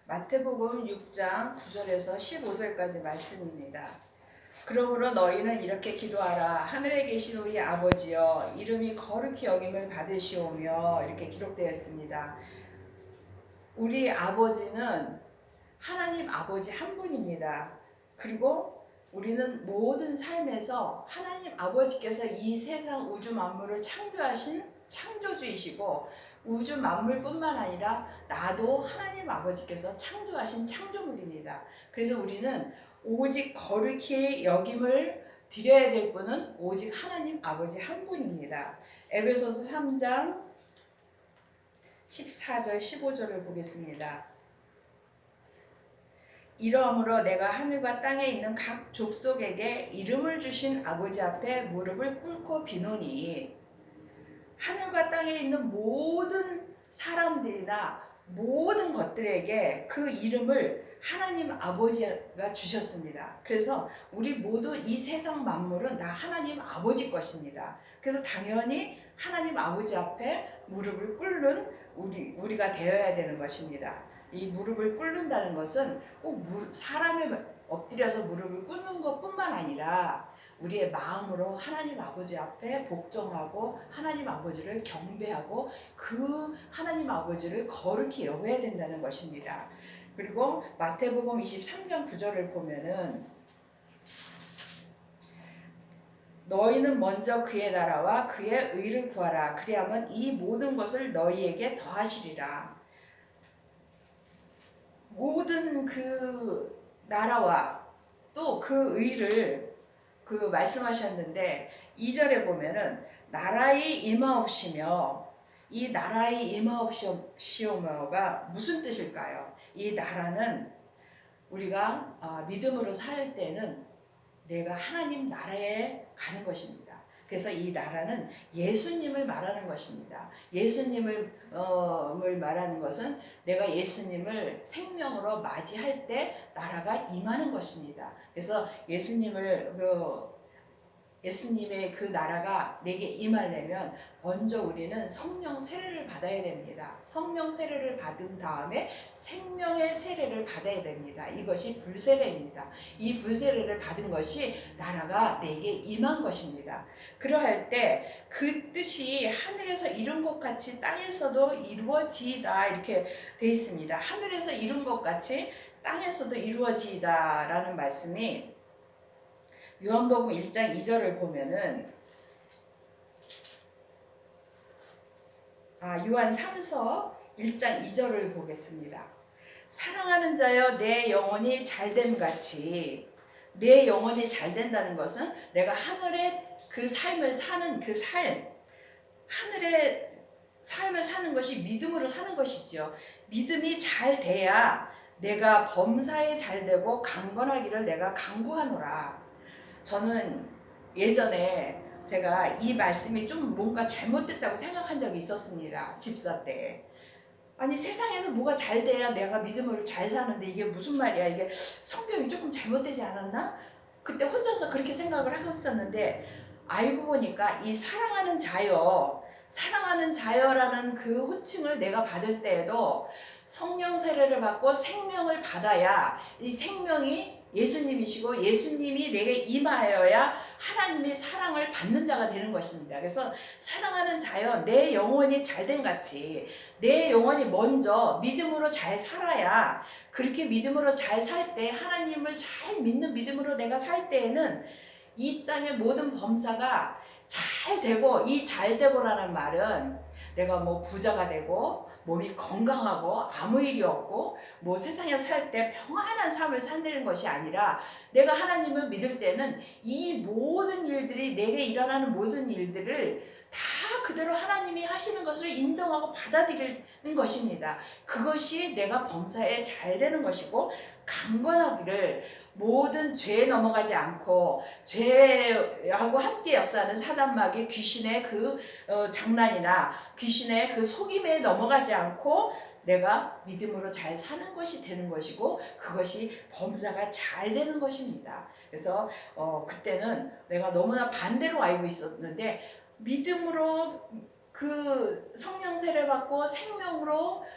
마태복음 6장 9절에서 15절까지 말씀입니다. 그러므로 너희는 이렇게 기도하라. 하늘에 계신 우리 아버지여, 이름이 거룩히 여김을 받으시오며, 이렇게 기록되어 있습니다. 우리 아버지는 하나님 아버지 한 분입니다. 그리고 우리는 모든 삶에서 하나님 아버지께서 이 세상 우주 만물을 창조하신 창조주이시고, 우주 만물뿐만 아니라 나도 하나님 아버지께서 창조하신 창조물입니다. 그래서 우리는 오직 거룩히 여김을 드려야 될 분은 오직 하나님 아버지 한 분입니다. 에베소서 3장 14절 15절을 보겠습니다. 이러므로 내가 하늘과 땅에 있는 각 족속에게 이름을 주신 아버지 앞에 무릎을 꿇고 비노니, 하늘과 땅에 있는 모든 사람들이나 모든 것들에게 그 이름을 하나님 아버지가 주셨습니다. 그래서 우리 모두 이 세상 만물은 다 하나님 아버지 것입니다. 그래서 당연히 하나님 아버지 앞에 무릎을 꿇는 우리가 되어야 되는 것입니다. 이 무릎을 꿇는다는 것은 꼭 사람에 엎드려서 무릎을 꿇는 것뿐만 아니라 우리의 마음으로 하나님 아버지 앞에 복종하고 하나님 아버지를 경배하고 그 하나님 아버지를 거룩히 여겨야 된다는 것입니다. 그리고 마태복음 23장 9절을 보면은 너희는 먼저 그의 나라와 그의 의를 구하라. 그리하면 이 모든 것을 너희에게 더하시리라. 모든 그 나라와 또 그 의를 말씀하셨는데 2절에 보면은 나라의 임하옵시며, 이 나라의 임하옵시오며가 무슨 뜻일까요? 이 나라는 우리가 믿음으로 살 때는 내가 하나님 나라에 가는 것입니다. 그래서 이 나라는 예수님을 말하는 것입니다. 예수님을 말하는 것은 내가 예수님을 생명으로 맞이할 때 나라가 임하는 것입니다. 그래서 예수님의 그 나라가 내게 임하려면 먼저 우리는 성령 세례를 받아야 됩니다. 성령 세례를 받은 다음에 생명의 세례를 받아야 됩니다. 이것이 불세례입니다. 이 불세례를 받은 것이 나라가 내게 임한 것입니다. 그러할 때 그 뜻이 하늘에서 이룬 것 같이 땅에서도 이루어지이다, 이렇게 되어 있습니다. 하늘에서 이룬 것 같이 땅에서도 이루어지이다 라는 말씀이 요한복음 1장 2절을 보면은 요한 3서 1장 2절을 보겠습니다. 사랑하는 자여, 내 영혼이 잘됨 같이, 내 영혼이 잘된다는 것은 내가 하늘의 그 삶을 사는 하늘의 삶을 사는 것이 믿음으로 사는 것이죠. 믿음이 잘 돼야 내가 범사에 잘되고 강건하기를 내가 간구하노라. 저는 예전에 제가 이 말씀이 좀 뭔가 잘못됐다고 생각한 적이 있었습니다. 집사 때. 아니, 세상에서 뭐가 잘 돼야 내가 믿음으로 잘 사는데 이게 무슨 말이야, 이게 성경이 조금 잘못되지 않았나? 그때 혼자서 그렇게 생각을 하고 있었는데, 알고 보니까 이 사랑하는 자여라는 그 호칭을 내가 받을 때에도 성령 세례를 받고 생명을 받아야 이 생명이 예수님이시고 예수님이 내게 임하여야 하나님의 사랑을 받는 자가 되는 것입니다. 그래서 사랑하는 자여, 내 영혼이 잘된 같이 내 영혼이 먼저 믿음으로 잘 살아야, 그렇게 믿음으로 잘 살 때, 하나님을 잘 믿는 믿음으로 내가 살 때에는 이 땅의 모든 범사가 잘 되고, 이 잘 되고라는 말은 내가 뭐 부자가 되고 몸이 건강하고 아무 일이 없고 뭐 세상에 살 때 평안한 삶을 산다는 것이 아니라, 내가 하나님을 믿을 때는 이 모든 일들이, 내게 일어나는 모든 일들을 다 그대로 하나님이 하시는 것을 인정하고 받아들이는 것입니다. 그것이 내가 범사에 잘 되는 것이고, 강건하기를, 모든 죄에 넘어가지 않고 죄하고 함께 역사하는 사단마귀 귀신의 그 장난이나 귀신의 그 속임에 넘어가지 않고 내가 믿음으로 잘 사는 것이 되는 것이고, 그것이 범사가 잘 되는 것입니다. 그래서 그때는 내가 너무나 반대로 알고 있었는데, 믿음으로 그 성령 세례 받고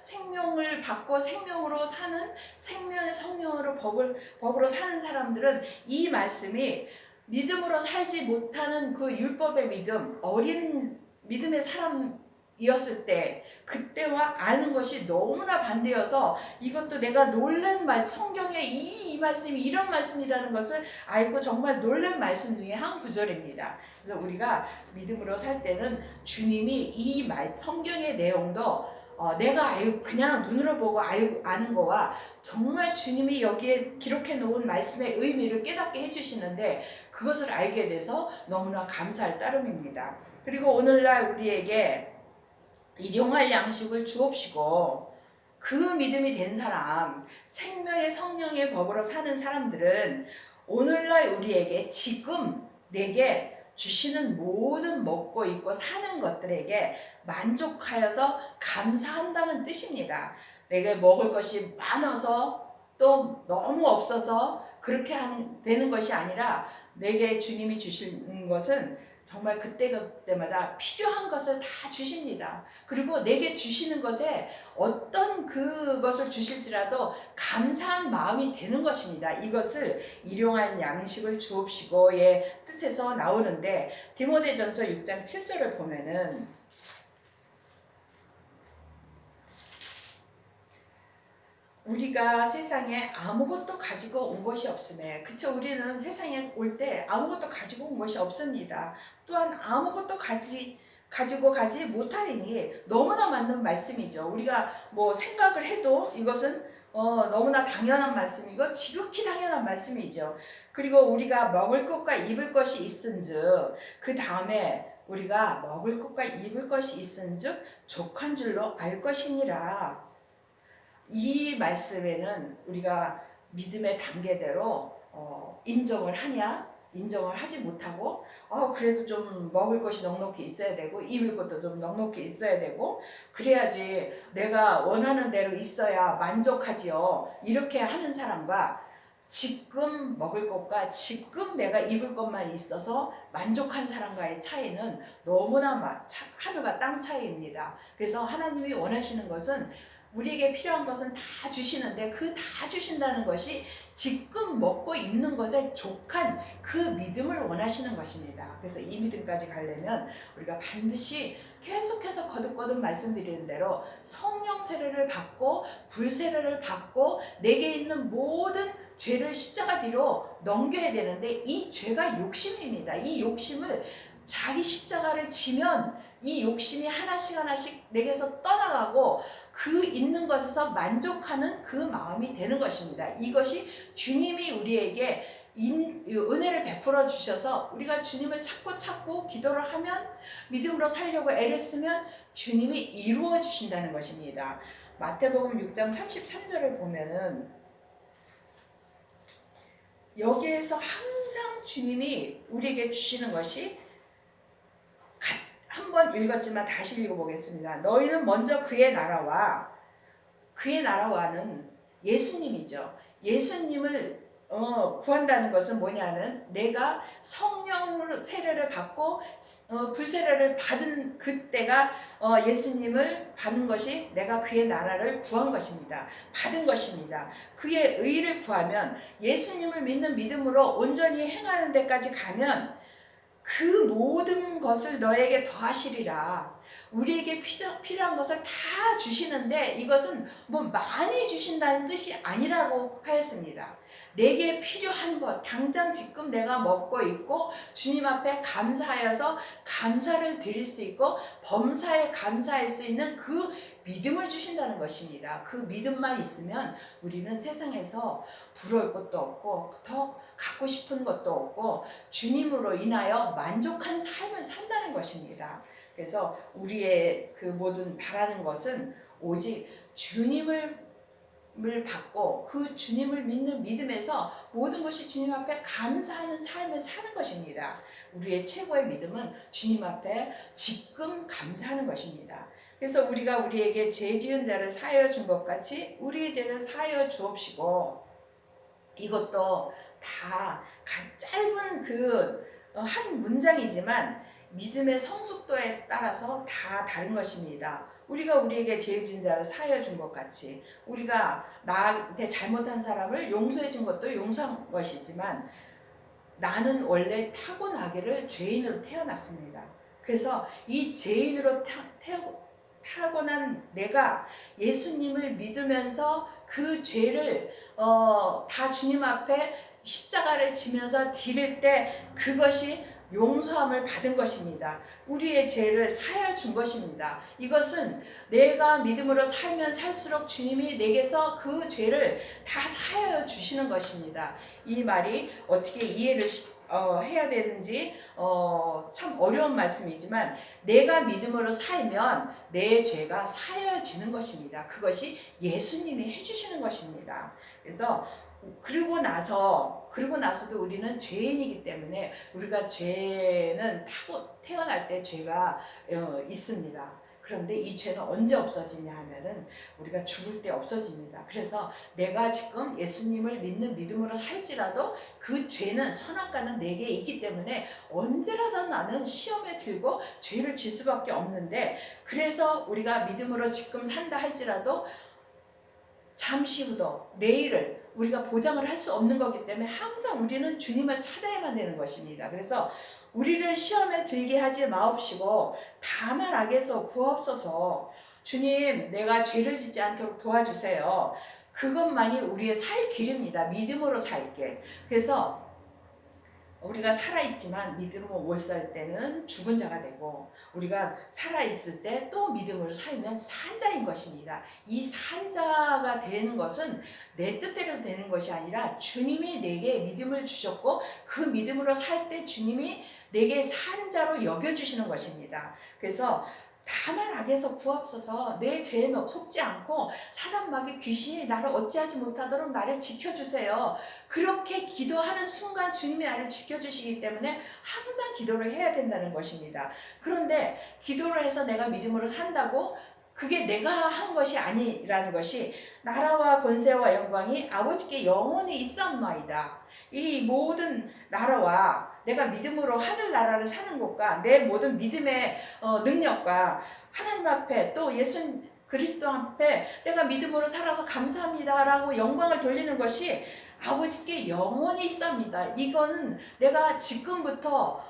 생명을 받고 생명으로 사는 생명의 성령으로 법으로 사는 사람들은 이 말씀이 믿음으로 살지 못하는 그 율법의 믿음, 어린 믿음의 사람이었을 때 그때와 아는 것이 너무나 반대여서 이것도 내가 놀란 성경에 이 말씀이 이런 말씀이라는 것을 알고 정말 놀란 말씀 중에 한 구절입니다. 그래서 우리가 믿음으로 살 때는 주님이 이 성경의 내용도 내가 그냥 눈으로 보고 아는 거와 정말 주님이 여기에 기록해 놓은 말씀의 의미를 깨닫게 해주시는데 그것을 알게 돼서 너무나 감사할 따름입니다. 그리고 오늘날 우리에게 일용할 양식을 주옵시고 그 믿음이 된 사람, 생명의 성령의 법으로 사는 사람들은 오늘날 우리에게 지금 내게 주시는 모든 먹고 입고 사는 것들에게 만족하여서 감사한다는 뜻입니다. 내게 먹을 것이 많아서 또 너무 없어서 그렇게 되는 것이 아니라 내게 주님이 주시는 것은 정말 그때마다 필요한 것을 다 주십니다. 그리고 내게 주시는 것에 어떤 그것을 주실지라도 감사한 마음이 되는 것입니다. 이것을 일용할 양식을 주옵시고의 뜻에서 나오는데 디모데전서 6장 7절을 보면은 우리가 세상에 아무것도 가지고 온 것이 없음에, 그쵸? 우리는 세상에 올 때 아무것도 가지고 온 것이 없습니다. 또한 아무것도 가지고 가지 못하리니 너무나 맞는 말씀이죠. 우리가 뭐 생각을 해도 이것은 너무나 당연한 말씀이고 지극히 당연한 말씀이죠. 그리고 우리가 먹을 것과 입을 것이 있은즉 그 다음에 우리가 먹을 것과 입을 것이 있은즉 족한 줄로 알 것이니라. 이 말씀에는 우리가 믿음의 단계대로 인정을 하냐, 인정을 하지 못하고 그래도 좀 먹을 것이 넉넉히 있어야 되고 입을 것도 좀 넉넉히 있어야 되고 그래야지 내가 원하는 대로 있어야 만족하지요. 이렇게 하는 사람과 지금 먹을 것과 지금 내가 입을 것만 있어서 만족한 사람과의 차이는 너무나 하늘과 땅 차이입니다. 그래서 하나님이 원하시는 것은 우리에게 필요한 것은 다 주시는데 그 다 주신다는 것이 지금 먹고 입는 것에 족한 그 믿음을 원하시는 것입니다. 그래서 이 믿음까지 가려면 우리가 반드시 계속해서 거듭거듭 말씀드리는 대로 성령 세례를 받고 불세례를 받고 내게 있는 모든 죄를 십자가 뒤로 넘겨야 되는데 이 죄가 욕심입니다. 이 욕심을 자기 십자가를 지면 이 욕심이 하나씩 내게서 떠나가고 그 있는 것에서 만족하는 그 마음이 되는 것입니다. 이것이 주님이 우리에게 은혜를 베풀어 주셔서 우리가 주님을 찾고 기도를 하면 믿음으로 살려고 애를 쓰면 주님이 이루어 주신다는 것입니다. 마태복음 6장 33절을 보면은 여기에서 항상 주님이 우리에게 주시는 것이 한번 읽었지만 다시 읽어보겠습니다. 너희는 먼저 그의 나라와는 예수님이죠. 예수님을 구한다는 것은 뭐냐면 내가 성령 세례를 받고 불세례를 받은 그때가 예수님을 받는 것이 내가 그의 나라를 구한 것입니다. 받은 것입니다. 그의 의를 구하면 예수님을 믿는 믿음으로 온전히 행하는 데까지 가면 그 모든 것을 너에게 더하시리라. 우리에게 필요한 것을 다 주시는데 이것은 뭐 많이 주신다는 뜻이 아니라고 하였습니다. 내게 필요한 것, 당장 지금 내가 먹고 있고 주님 앞에 감사하여서 감사를 드릴 수 있고 범사에 감사할 수 있는 그 믿음을 주신다는 것입니다. 그 믿음만 있으면 우리는 세상에서 부러울 것도 없고 더 갖고 싶은 것도 없고 주님으로 인하여 만족한 삶을 산다는 것입니다. 그래서 우리의 그 모든 바라는 것은 오직 주님을 받고 그 주님을 믿는 믿음에서 모든 것이 주님 앞에 감사하는 삶을 사는 것입니다. 우리의 최고의 믿음은 주님 앞에 지금 감사하는 것입니다. 그래서 우리가 우리에게 죄 지은 자를 사하여 준 것 같이 우리의 죄를 사하여 주옵시고, 이것도 다 짧은 그 한 문장이지만 믿음의 성숙도에 따라서 다 다른 것입니다. 우리가 우리에게 죄 지은 자를 사하여 준 것 같이 우리가 나한테 잘못한 사람을 용서해 준 것도 용서한 것이지만 나는 원래 타고나기를 죄인으로 태어났습니다. 그래서 이 죄인으로 타고난 내가 예수님을 믿으면서 그 죄를 다 주님 앞에 십자가를 지면서 드릴 때 그것이 용서함을 받은 것입니다. 우리의 죄를 사하여 준 것입니다. 이것은 내가 믿음으로 살면 살수록 주님이 내게서 그 죄를 다 사하여 주시는 것입니다. 이 말이 어떻게 이해를 해야 되는지 참 어려운 말씀이지만 내가 믿음으로 살면 내 죄가 사여지는 것입니다. 그것이 예수님이 해주시는 것입니다. 그래서 그러고 나서도 우리는 죄인이기 때문에 우리가 죄는 태어날 때 죄가 있습니다. 그런데 이 죄는 언제 없어지냐 하면은 우리가 죽을 때 없어집니다. 그래서 내가 지금 예수님을 믿는 믿음으로 할지라도 그 죄는 선악과는 내게 있기 때문에 언제라도 나는 시험에 들고 죄를 질 수밖에 없는데 그래서 우리가 믿음으로 지금 산다 할지라도 잠시 후도 내일을 우리가 보장을 할 수 없는 거기 때문에 항상 우리는 주님을 찾아야만 되는 것입니다. 그래서 우리를 시험에 들게 하지 마옵시고 다만 악에서 구하옵소서. 주님, 내가 죄를 짓지 않도록 도와주세요. 그것만이 우리의 살 길입니다. 믿음으로 살게. 그래서 우리가 살아있지만 믿음으로 못 살 때는 죽은 자가 되고 우리가 살아있을 때 또 믿음으로 살면 산자인 것입니다. 이 산자가 되는 것은 내 뜻대로 되는 것이 아니라 주님이 내게 믿음을 주셨고 그 믿음으로 살 때 주님이 내게 산자로 여겨주시는 것입니다. 그래서 다만 악에서 구하옵소서. 내 죄에 속지 않고 사단 마귀 귀신이 나를 어찌하지 못하도록 나를 지켜주세요. 그렇게 기도하는 순간 주님이 나를 지켜주시기 때문에 항상 기도를 해야 된다는 것입니다. 그런데 기도를 해서 내가 믿음으로 산다고 그게 내가 한 것이 아니라는 것이 나라와 권세와 영광이 아버지께 영원히 있사옵나이다. 이 모든 나라와 내가 믿음으로 하늘나라를 사는 것과 내 모든 믿음의 능력과 하나님 앞에 또 예수 그리스도 앞에 내가 믿음으로 살아서 감사합니다라고 영광을 돌리는 것이 아버지께 영원히 있습니다. 이거는 내가 지금부터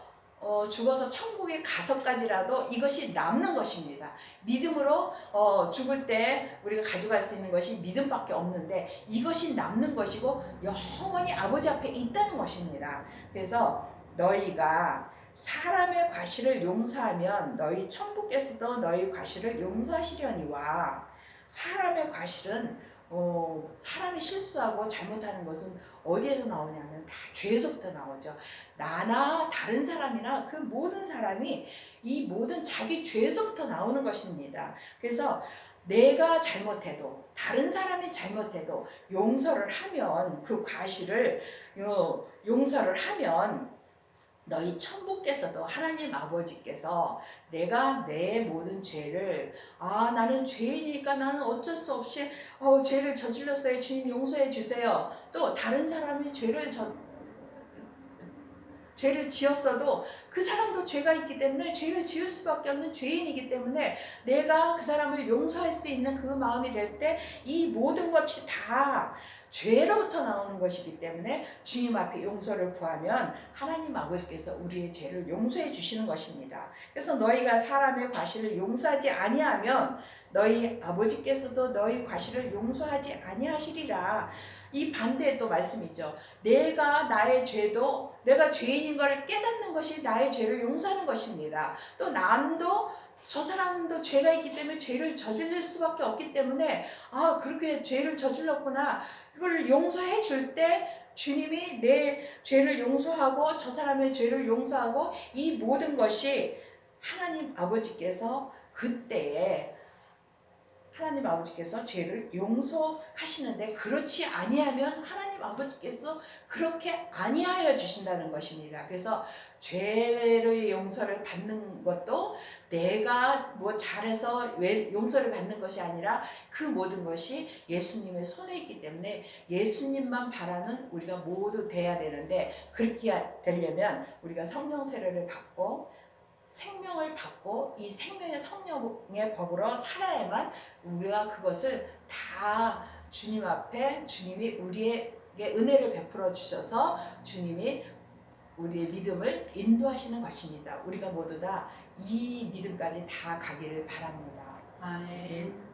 죽어서 천국에 가서까지라도 이것이 남는 것입니다. 믿음으로 죽을 때 우리가 가져갈 수 있는 것이 믿음밖에 없는데 이것이 남는 것이고 영원히 아버지 앞에 있다는 것입니다. 그래서 너희가 사람의 과실을 용서하면 너희 천부께서도 너희 과실을 용서하시려니와. 사람의 과실은 사람이 실수하고 잘못하는 것은 어디에서 나오냐면 다 죄에서부터 나오죠. 나나 다른 사람이나 그 모든 사람이 이 모든 자기 죄에서부터 나오는 것입니다. 그래서 내가 잘못해도 다른 사람이 잘못해도 용서를 하면 그 과실을 용서를 하면 너희 천부께서도 하나님 아버지께서 내가 내 모든 죄를 나는 죄인이니까 나는 어쩔 수 없이 죄를 저질렀어요. 주님 용서해 주세요. 또 다른 사람이 죄를 지었어도 그 사람도 죄가 있기 때문에 죄를 지을 수밖에 없는 죄인이기 때문에 내가 그 사람을 용서할 수 있는 그 마음이 될 때 이 모든 것이 다 죄로부터 나오는 것이기 때문에 주님 앞에 용서를 구하면 하나님 아버지께서 우리의 죄를 용서해 주시는 것입니다. 그래서 너희가 사람의 과실을 용서하지 아니하면 너희 아버지께서도 너희 과실을 용서하지 아니하시리라. 이 반대의 또 말씀이죠. 내가 나의 죄도 내가 죄인인 것을 깨닫는 것이 나의 죄를 용서하는 것입니다. 또 남도 저 사람도 죄가 있기 때문에 죄를 저질릴 수밖에 없기 때문에 그렇게 죄를 저질렀구나. 그걸 용서해 줄 때 주님이 내 죄를 용서하고 저 사람의 죄를 용서하고 이 모든 것이 하나님 아버지께서 그때에 하나님 아버지께서 죄를 용서하시는데 그렇지 아니하면 하나님 아버지께서 그렇게 아니하여 주신다는 것입니다. 그래서 죄의 용서를 받는 것도 내가 뭐 잘해서 용서를 받는 것이 아니라 그 모든 것이 예수님의 손에 있기 때문에 예수님만 바라는 우리가 모두 돼야 되는데 그렇게 되려면 우리가 성령 세례를 받고 생명을 받고 이 생명의 성령의 법으로 살아야만 우리가 그것을 다 주님 앞에 주님이 우리에게 은혜를 베풀어 주셔서 주님이 우리의 믿음을 인도하시는 것입니다. 우리가 모두 다 이 믿음까지 다 가기를 바랍니다. 아멘.